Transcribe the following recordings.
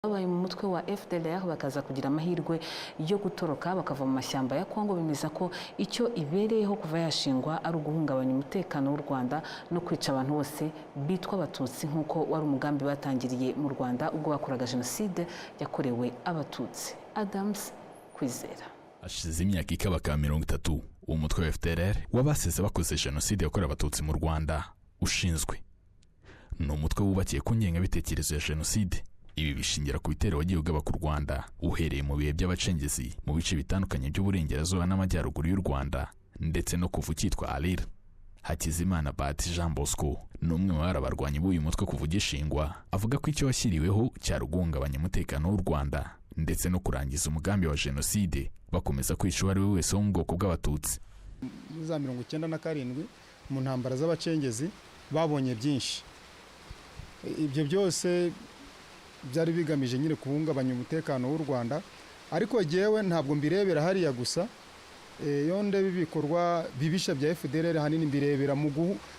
babaye mu mutwe wa FDLR bakaza kugira amahirwe yo gutoroka bakava mu mashyamba ya Kongo, bemeza ko icyo ibereyeho kuva yashingwa ari uguhungabanya umutekano w'u Rwanda no kwica abantu bose bitwa abatutsi, nk'uko wari umugambi batangiriye mu Rwanda ubwo bakoraga jenoside yakorewe abatutsi. Adams Kwizera. Hashize imyaka ikabaka 30 umutwe wa FDLR wabasize bakoze jenoside yakorewe abatutsi mu Rwanda ushinzwe. Ni umutwe wubakiye ku ngengabitekerezo ya jenoside. Ibi bishingira ku bitero wagiye ugaba ku Rwanda uhereye mu bihe by'abacengezi mu bice bitandukanye by'uburengerazuba n'amajyaruguru y'u Rwanda, ndetse no kuva ukitwa Alira. Hakizimana Bahati Jean Bosco ni umwe mu barabarwanyi b'uyu mutwe kuva ugishingwa, avuga ko icyo washyiriweho cyari uguhungabanya umutekano w'u Rwanda ndetse no kurangiza umugambi wa jenoside, bakomeza kwica uwo ari we wese wo mu bwoko bw'abatutsi. Muri za 1997 mu ntambara z'abacengezi babonye byinshi. Ibyo byose byari bigamije nyine kuhungabanya umutekano w'u Rwanda, ariko jewe ntabwo mbirebera hariya gusa. Yonde bibikorwa bibisha bya FDLR hanini mbirebera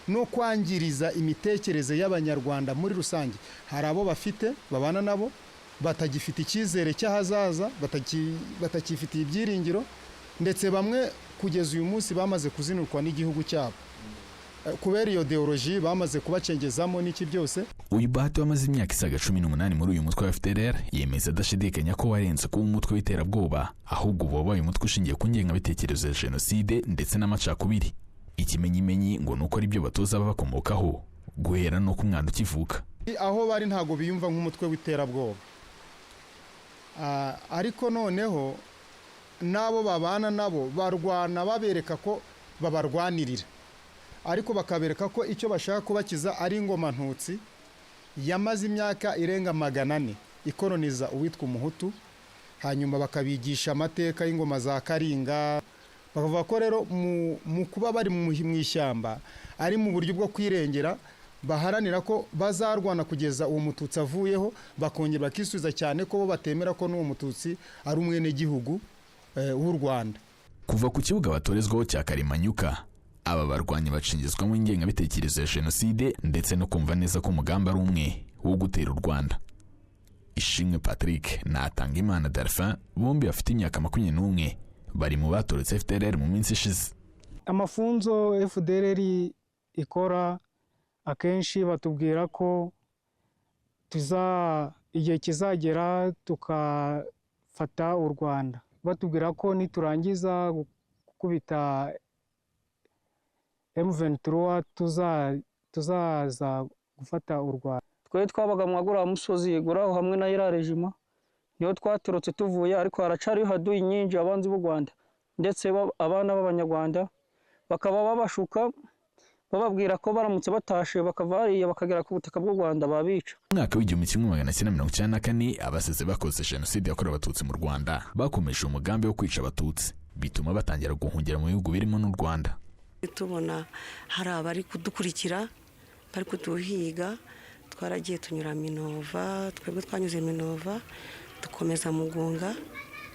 no kwangiriza imitekerereze y'abanyarwanda muri rusange. Hari abo bafite babana nabo batagifite icyizere cy'ahazaza, batakifitiye ibyiringiro, ndetse bamwe kugeza uyu munsi bamaze kuzinurwa n'igihugu cyabo kubera iyo ideology bamaze kubacengezamo n'iki byose. Uyu Bahati wamaze imyaka isaga 18 muri uyu mutwe wa FDLR yemeza adashidikanya ko warenze kuba umutwe w'iterabwoba, ahubwo wabaye umutwe ushingiye ku ngengabitekerezo ya jenoside ndetse n'amacakubiri. Ikimenyimenyi ngo nuko ari byo batoza babakomokaho guhera no ku mwana ukivuka. Aho bari ntago biyumva nk'umutwe w'iterabwoba, ariko noneho nabo babana nabo barwana babereka ko babarwanirira, ariko bakabereka ko icyo bashaka kubakiza ari ingoma ntutsi yamaze imyaka irenga 400 ikoloniza uwitwa umuhutu, hanyuma bakabigisha amateka y'ingoma za Karinga. Bavuga ko rero mu kuba bari mu ishyamba ari mu buryo bwo kwirengera, baharanira ko bazarwana kugeza uwo mututsi avuyeho, bakongera bakisubiza cyane ko bo batemera ko n'uwo mututsi ari umwene gihugu w'u Rwanda. Kuva ku kibuga batorezwaho cya Karimanyuka, aba barwanyi bacingizwa mu ngengabitekerezo ya jenoside ndetse no kumva neza ko umugambi ari umwe wo gutera u Rwanda. Ishimwe Patrick na Atangimana Delphin bombi bafite imyaka 21 bari mu batoretse FDLR mu minsi ishize. Amafunzo FDLR ikora akenshi batubwira ko igihe kizagera tukafata u Rwanda, batubwira ko niturangiza gukubita M23 tuzaza gufata u Rwanda. Twe twabaga mu Agura musozi guraho hamwe na ira regima, niyo twaturutse tuvuye, ariko haracari haduye nyinji abanzi b'u Rwanda ndetse abana b'abanyarwanda bakaba babashuka bababwira ko baramutse batashe bakava hariya bakagera ku butaka bw'u Rwanda babica. Mwaka w'1994 abasize bakoze jenoside yakorewe abatutsi mu Rwanda bakomeje umugambi wo kwica abatutsi, bituma batangira guhungira mu bihugu birimo n'u Rwanda. Tubona hari abari kudukurikira bari kuduhiga, twaragiye tunyura Minova, twebwe twanyuze Minova dukomeza Mugunga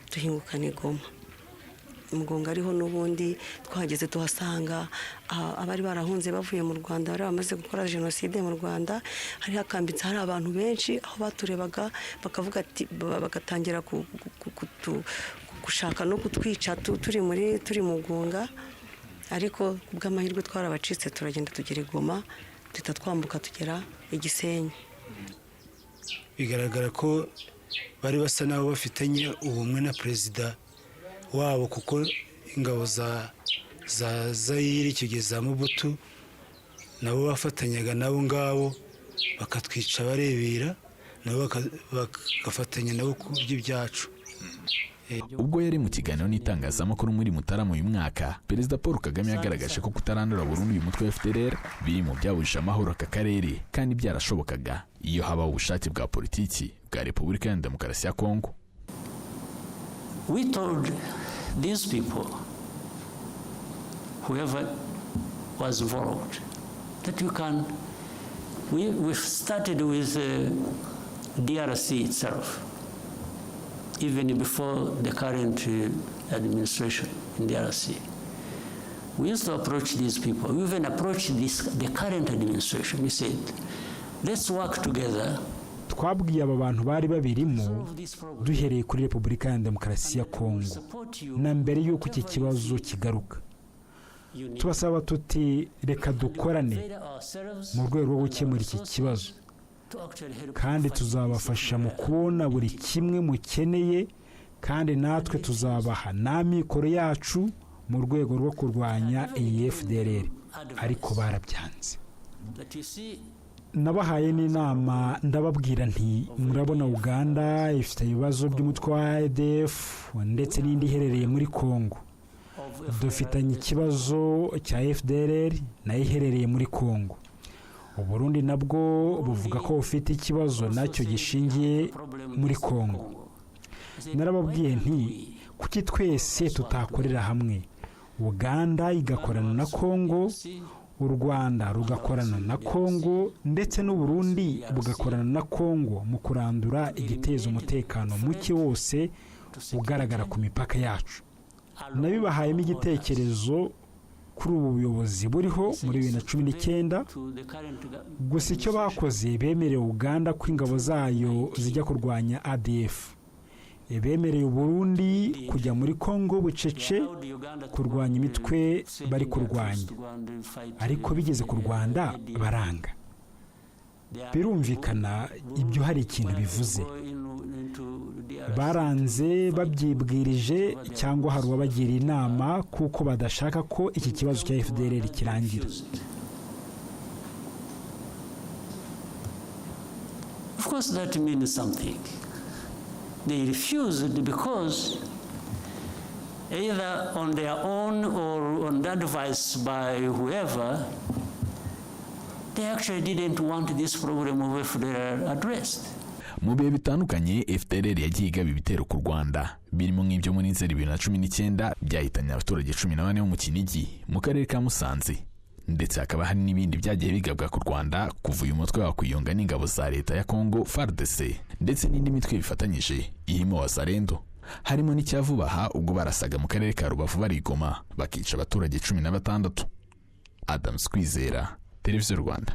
duhingukana Goma. Mugunga ariho n'ubundi twahageze tuhasanga abari barahunze bavuye mu Rwanda, bari bamaze gukora jenoside mu Rwanda. Hari hakambitse hari abantu benshi, aho baturebaga bakavuga ati bagatangira gushaka no kutwica turi Mugunga, ariko kubw'amahirwe twarabacitse turagenda tugera Goma, duhita twambuka tugera Igisenyi. Bigaragara ko bari basa nabo bafitanye ubumwe na perezida wabo, kuko ingabo za Zaire kigeza mu Butu nabo bafatanyaga nabo ngabo bakatwica barebera, nabo bagafatanya nabo kurya ibyacu. Ubwo yari mu kiganiro n'itangazamakuru muri Mutarama uyu mwaka, Perezida Paul Kagame yagaragaje ko kutarandura burundu uyu mutwe wa FDLR biri mu byabujije amahoro aka karere, kandi byarashobokaga iyo habaho ubushake bwa politiki bwa Repubulika ya Demokarasi ya Kongo. We told these people, whoever was involved, that we started with DRC itself, even before the current administration in DRC. We used to approach these people. We even approached the current administration. We said, let's work together twabwiye aba bantu bari babirimo duhereye kuri Repubulika ya Demokarasi ya Kongo na mbere y'uko iki kibazo kigaruka. Tubasaba tuti reka dukorane mu rwego rwo gukemura iki kibazo, kandi tuzabafasha mu kubona buri kimwe mukeneye, kandi natwe tuzabaha n'amikoro yacu mu rwego rwo kurwanya iyi FDLR, ariko barabyanze. Nabahaye n'inama ndababwira nti murabona Uganda ifite ibibazo by'umutwe wa ADF ndetse n'indi iherereye muri Kongo. Dufitanye ikibazo cya FDLR nayo iherereye muri Kongo. Uburundi nabwo buvuga ko bufite ikibazo nacyo gishingiye muri Kongo. Narababwiye nti kuki twese tutakorera hamwe, Uganda igakorana na Kongo, u Rwanda rugakorana na Kongo, ndetse n'Uburundi bugakorana na Kongo mu kurandura igiteza umutekano muke wose ugaragara ku mipaka yacu. Nabibahayemo igitekerezo kuri ubu buyobozi buriho muri 2019, gusa icyo bakoze bemereye Uganda ko ingabo zayo zijya kurwanya ADF, bemereye Uburundi kujya muri Kongo bucece kurwanya imitwe bari kurwanya, ariko bigeze ku Rwanda baranga. Birumvikana ibyo hari ikintu bivuze. Baranze babyibwirije cyangwa hari uwabagira inama kuko badashaka ko iki kibazo cya FDLR kirangira. Of course that means something. They refused because either on their own or on the advice by whoever, they actually didn't want this problem of FDLR addressed. Mu bihe bitandukanye FDLR yagiye igaba ibitero ku Rwanda, birimo nk'ibyo muri Nzeri 2019 byahitanye abaturage 14 bo mu Kinigi mu karere ka Musanze, ndetse hakaba hari n'ibindi byagiye bigabwa ku Rwanda kuva uyu mutwe wakwiyunga n'ingabo za leta ya Kongo FARDC, ndetse n'indi mitwe bifatanyije irimo Wazalendo. Harimo n'icyavubaha ubwo barasaga mu karere ka Rubavu barigoma bakica abaturage 16. Adams Kwizera, Televiziyo Rwanda.